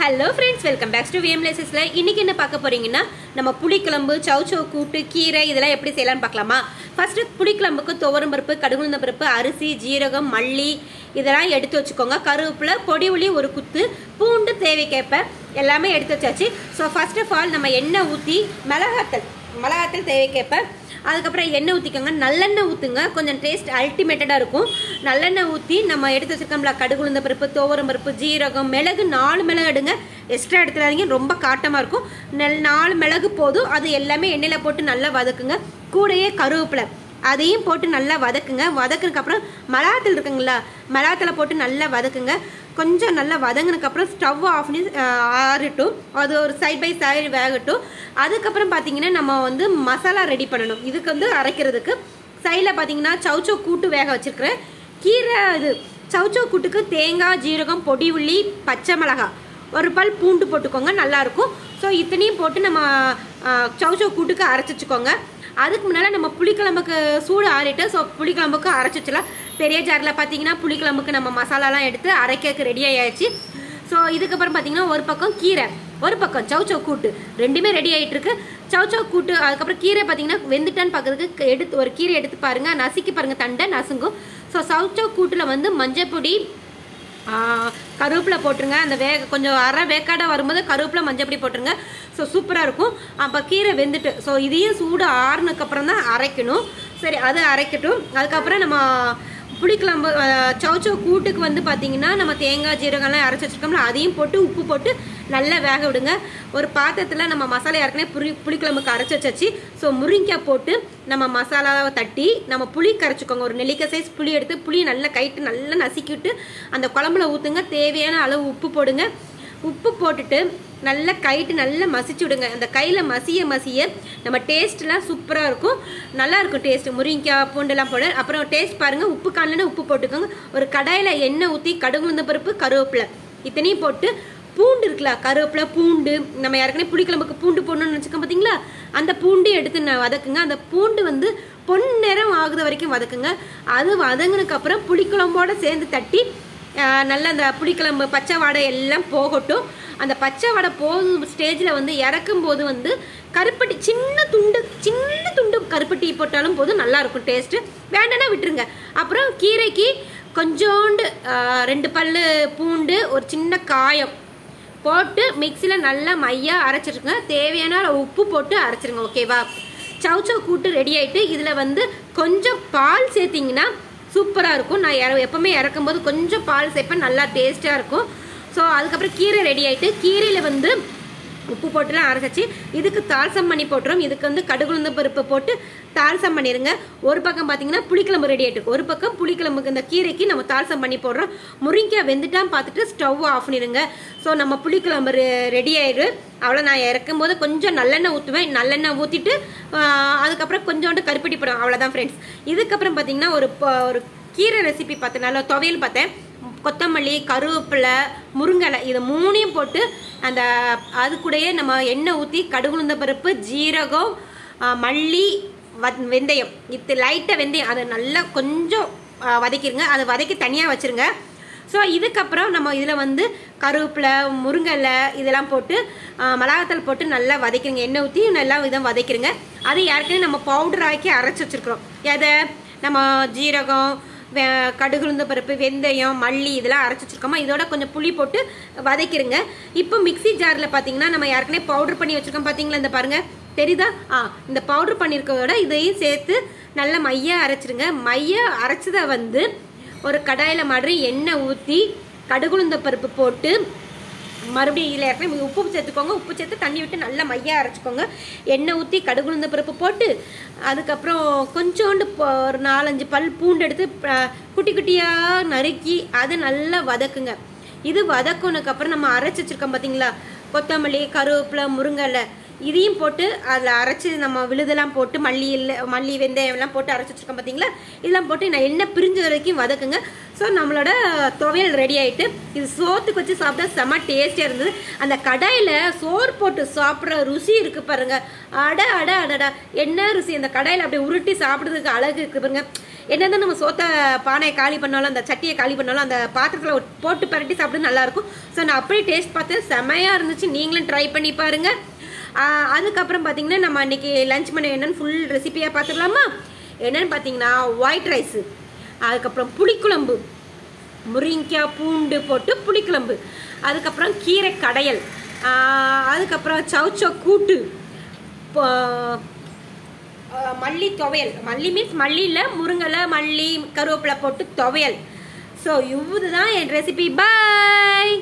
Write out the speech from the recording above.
Hello friends, welcome back to விஎம்லேசஸ்ல. இன்னைக்கு என்ன பார்க்க போறீங்கன்னா, நம்ம புளிக்குழம்பு, சௌச்சௌ கூட்டு, கீரை இதெல்லாம் எப்படி செய்யலாம்னு பார்க்கலாமா? ஃபர்ஸ்ட் புளிக்குழம்புக்கு துவரம் பருப்பு, கடுகுளுந்த பருப்பு, அரிசி, ஜீரகம், மல்லி இதெல்லாம் எடுத்து வச்சுக்கோங்க. கருவேப்பிலை, பொடி உளி ஒரு குத்து, பூண்டு தேவைக்கேற்ப எல்லாமே எடுத்து வச்சாச்சு. ஸோ ஃபர்ஸ்ட் ஆஃப் ஆல் நம்ம எண்ணெய் ஊற்றி மிளகாத்தல் தேவைக்கேற்ப, அதுக்கப்புறம் எண்ணெய் ஊற்றிக்கோங்க. நல்லெண்ணெய் ஊற்றுங்க, கொஞ்சம் டேஸ்ட் அல்டிமேட்டடாக இருக்கும். நல்லெண்ணெய் ஊற்றி நம்ம எடுத்து வச்சுருக்கோம்ல, கடுகுளுந்த பருப்பு, துவரம் பருப்பு, ஜீரகம், மிளகு 4 மிளகு எடுங்க, எக்ஸ்ட்ரா எடுத்துடாதீங்க, ரொம்ப காட்டமாக இருக்கும். 4 மிளகு போதும். அது எல்லாமே எண்ணெயில் போட்டு நல்லா வதக்குங்க. கூடையே கருவேப்பிலை அதையும் போட்டு நல்லா வதக்குங்க. வதக்குனதுக்கப்புறம் மிளகாத்தூள் இருக்குங்களா, மிளகாத்தூளை போட்டு நல்லா வதக்குங்க. கொஞ்சம் நல்லா வதங்கினதுக்கப்புறம் ஸ்டவ் ஆஃப் பண்ணி ஆறட்டும். அது ஒரு சைட் பை சைடு வேகட்டும். அதுக்கப்புறம் பார்த்தீங்கன்னா நம்ம மசாலா ரெடி பண்ணணும். இதுக்கு அரைக்கிறதுக்கு சைடில் பார்த்தீங்கன்னா சௌச்சௌ கூட்டு வேக வச்சுருக்கிறேன். கீரை இது சௌச்சௌ கூட்டுக்கு தேங்காய், ஜீரகம், பொடி உள்ளி, பச்சை மிளகாய், ஒரு பல் பூண்டு போட்டுக்கோங்க, நல்லாயிருக்கும். ஸோ இத்தனையும் போட்டு நம்ம சௌச்சௌ கூட்டுக்கு அரைச்சி வச்சுக்கோங்க. அதுக்கு முன்னால் நம்ம புளிக்குழம்புக்கு சூடு ஆறிட்டு, ஸோ புளிக்குழம்புக்கு அரைச்சி வச்சுலாம். பெரிய ஜாரில் பார்த்தீங்கன்னா புளிக்குழம்புக்கு நம்ம மசாலாலாம் எடுத்து அரைக்க ரெடி ஆகிடுச்சு. ஸோ இதுக்கப்புறம் பார்த்தீங்கன்னா ஒரு பக்கம் கீரை, ஒரு பக்கம் சௌச்சௌ கூட்டு, ரெண்டுமே ரெடி ஆகிட்டு இருக்கு. சௌச்சௌ கூட்டு அதுக்கப்புறம் கீரை பார்த்தீங்கன்னா வெந்துட்டான்னு பார்க்கறதுக்கு ஒரு கீரை எடுத்து பாருங்கள், நசுக்கி பாருங்கள், தண்டை நசுங்கும். ஸோ சௌச்சௌ கூட்டில் மஞ்சள் பொடி, கருவேப்பிலை போட்டுருங்க. அந்த கொஞ்சம் அரை வேக்காடாக வரும்போது கருவேப்பிலை, மஞ்சள் பொடி போட்டுருங்க. ஸோ சூப்பராக இருக்கும். அப்போ கீரை வெந்துட்டு, ஸோ இதையும் சூடு ஆறுனதுக்கப்புறம் தான் அரைக்கணும். சரி, அது அரைக்கட்டும். அதுக்கப்புறம் நம்ம புளிக்குழம்பு சௌச்சௌ கூட்டுக்கு பார்த்தீங்கன்னா நம்ம தேங்காய், ஜீரகம்லாம் அரைச்சி வச்சுருக்கோம்ல, அதையும் போட்டு உப்பு போட்டு நல்லா வேக விடுங்க. ஒரு பாத்திரத்தில் நம்ம மசாலா ஏற்கனவே புளிக்குழம்புக்கு அரைச்சி வச்சாச்சு. ஸோ முருங்கைக்காய் போட்டு நம்ம மசாலாவை தட்டி நம்ம புளி கரைச்சிக்கோங்க. ஒரு நெல்லிக்காய் சைஸ் புளி எடுத்து புளி நல்லா கைட்டு நல்லா நசுக்கிட்டு அந்த குழம்புல ஊற்றுங்க. தேவையான அளவு உப்பு போடுங்க. உப்பு போட்டுட்டு நல்லா கைட்டு நல்லா மசிச்சு விடுங்க. அந்த கையில் மசிய நம்ம டேஸ்ட்லாம் சூப்பராக இருக்கும், நல்லாயிருக்கும் டேஸ்ட்டு. முருங்கைக்காய், பூண்டெல்லாம் போட. அப்புறம் டேஸ்ட் பாருங்கள், உப்பு காணலன்னா உப்பு போட்டுக்கோங்க. ஒரு கடாயில் எண்ணெய் ஊற்றி கடுகுளுந்த பருப்பு, கருவேப்பிலை இத்தனையும் போட்டு, பூண்டு இருக்குல்ல, கருவேப்பிலை, பூண்டு நம்ம ஏற்கனவே புளிக்குழம்புக்கு பூண்டு போடணும்னு நினச்சிக்கோங்க பார்த்தீங்களா, அந்த பூண்டு எடுத்து வதக்குங்க. அந்த பூண்டு பொன் நிறம் ஆகுது வரைக்கும் வதக்குங்க. அது வதங்கினதுக்கப்புறம் புளிக்குழம்போடு சேர்ந்து தட்டி நல்லா அந்த புளிக்குழம்பு பச்சை வாடை எல்லாம் போகட்டும். அந்த பச்சை வாடை போகும் ஸ்டேஜில் இறக்கும் போது கருப்பட்டி சின்ன துண்டு கருப்பட்டி போட்டாலும் போதும், நல்லாயிருக்கும் டேஸ்ட்டு. வேண்டானா விட்டுருங்க. அப்புறம் கீரைக்கு கொஞ்சோண்டு 2 பல்லு பூண்டு, ஒரு சின்ன காயம் போட்டு மிக்சியில் நல்லா மையாக அரைச்சிருங்க. தேவையான உப்பு போட்டு அரைச்சிருங்க. ஓகேவா? சௌச்சௌ கூட்டு ரெடி ஆகிட்டு இதில் கொஞ்சம் பால் சேர்த்திங்கன்னா சூப்பராக இருக்கும். நான் எப்போவுமே இறக்கும் போது கொஞ்சம் பால் சேர்ப்பேன், நல்லா டேஸ்ட்டாக இருக்கும். ஸோ அதுக்கப்புறம் கீரை ரெடி ஆகிட்டு கீரையில் உப்பு போட்டுலாம் அரைச்சாச்சு. இதுக்கு தால்சம் பண்ணி போட்டுரும். இதுக்கு கடுகுளுந்த பருப்பு போட்டு தால்சம் பண்ணிடுங்க. ஒரு பக்கம் பார்த்தீங்கன்னா புளிக்குழம்பு ரெடி ஆகிட்டு, ஒரு பக்கம் புளிக்குழம்புக்கு இந்த கீரைக்கு நம்ம தால்சம் பண்ணி போடுறோம். முருங்கைக்காய் வெந்துட்டான்னு பார்த்துட்டு ஸ்டவ் ஆஃப் பண்ணிடுங்க. ஸோ நம்ம புளிக்குழம்பு ரெடி ஆகிடு. அவ்வளோ. நான் இறக்கும் போது கொஞ்சம் நல்லெண்ணெய் ஊற்றுவேன். நல்லெண்ணெய் ஊற்றிட்டு அதுக்கப்புறம் கொஞ்சோண்டு கருப்பட்டி போடுவேன். அவ்வளோதான் ஃப்ரெண்ட்ஸ். இதுக்கப்புறம் பார்த்தீங்கன்னா ஒரு கீரை ரெசிபி பார்த்தேன், நல்ல துவையல் பார்த்தேன். கொத்தமல்லி, கருவேப்பிலை, முருங்கலை இது 3ஐயும் போட்டு அது கூடயே நம்ம எண்ணெய் ஊற்றி கடுகுளுந்த பருப்பு, ஜீரகம், மல்லி, வெந்தயம், இது லைட்டாக வெந்தயம் அதை நல்லா கொஞ்சம் வதக்கிடுங்க. அதை வதக்கி தனியாக வச்சுருங்க. ஸோ இதுக்கப்புறம் நம்ம இதில் கருவேப்பிலை, முருங்கலை இதெல்லாம் போட்டு மிளகாத்தூள் போட்டு நல்லா வதக்கிடுங்க. எண்ணெய் ஊற்றி நல்லா வதக்கிடுங்க. அது ஏற்கனவே நம்ம பவுடர் ஆக்கி அரைச்சி வச்சுருக்குறோம். எதை நம்ம ஜீரகம், கடுகுளுந்த பருப்பு, வெந்தயம், மல்லி இதெல்லாம் அரைச்சி வச்சுருக்கோமா, இதோட கொஞ்சம் புளி போட்டு வதக்கிடுங்க. இப்போ மிக்சி ஜாரில் பார்த்தீங்கன்னா நம்ம ஏற்கனவே பவுடர் பண்ணி வச்சுருக்கோம் பார்த்தீங்களா, இந்த பாருங்கள் தெரியுதா? இந்த பவுடர் பண்ணியிருக்கதோட இதையும் சேர்த்து நல்லா மையாக அரைச்சிடுங்க. மையாக அரைச்சதை ஒரு கடாயில் மாதிரி எண்ணெய் ஊற்றி கடுகுளுந்த பருப்பு போட்டு மறுபடியும் இதில் ஏற்கனவே உப்பு சேர்த்துக்கோங்க. உப்பு சேர்த்து தண்ணி விட்டு நல்லா மையாக அரைச்சிக்கோங்க. எண்ணெய் ஊற்றி கடுகுளுந்த பருப்பு போட்டு அதுக்கப்புறம் கொஞ்சோண்டு ஒரு 4-5 பல் பூண்டு எடுத்து குட்டி குட்டியாக நறுக்கி அதை நல்லா வதக்குங்க. இது வதக்குனதுக்கப்புறம் நம்ம அரைச்சி வச்சுருக்கோம் பார்த்தீங்களா, கொத்தமல்லி, கருவேப்பிலை, முருங்கலை இதையும் போட்டு அதில் அரைச்சி நம்ம விழுதெல்லாம் போட்டு மல்லி, வெந்தயம் எல்லாம் போட்டு அரைச்சி வச்சுருக்கோம் பார்த்தீங்களா, இதெல்லாம் போட்டு நான் எண்ணெய் பிரிஞ்ச வரைக்கும் வதக்குங்க. ஸோ நம்மளோட துவையல் ரெடி ஆகிட்டு, இது சோத்துக்கு வச்சு சாப்பிட்டா செம்ம டேஸ்டியாக இருந்தது. அந்த கடாயில் சோறு போட்டு சாப்பிட்ற ருசி இருக்குது பாருங்கள், அடடா என்ன ருசி! அந்த கடாயில் அப்படியே உருட்டி சாப்பிட்றதுக்கு அழகு இருக்குது பாருங்க. என்னதான் நம்ம சோத்த பானையை காலி பண்ணாலும் அந்த சட்டியை காலி பண்ணாலும் அந்த பாத்திரத்தில் போட்டு பரட்டி சாப்பிட்டு நல்லாயிருக்கும். ஸோ நான் அப்படியே டேஸ்ட் பார்த்தேன், செமையாக இருந்துச்சு. நீங்களும் ட்ரை பண்ணி பாருங்கள். அதுக்கப்புறம் பார்த்தீங்கன்னா நம்ம அன்றைக்கி லஞ்ச் பண்ண என்னென்னு ஃபுல் ரெசிபியாக பார்த்துக்கலாமா? என்னென்னு பார்த்தீங்கன்னா ஒயிட் ரைஸு, அதுக்கப்புறம் புளிக்குழம்பு, முருங்கைக்காய் பூண்டு போட்டு புளிக்குழம்பு, அதுக்கப்புறம் கீரை கடையல், அதுக்கப்புறம் சவுச்சோ கூட்டு, மல்லி துவையல். மல்லி மீன்ஸ் மல்லி இல்லை, முருங்கலை, மல்லி, கருவேப்பிலை போட்டு துவையல். ஸோ இதுதான் என் ரெசிபி. பாய்.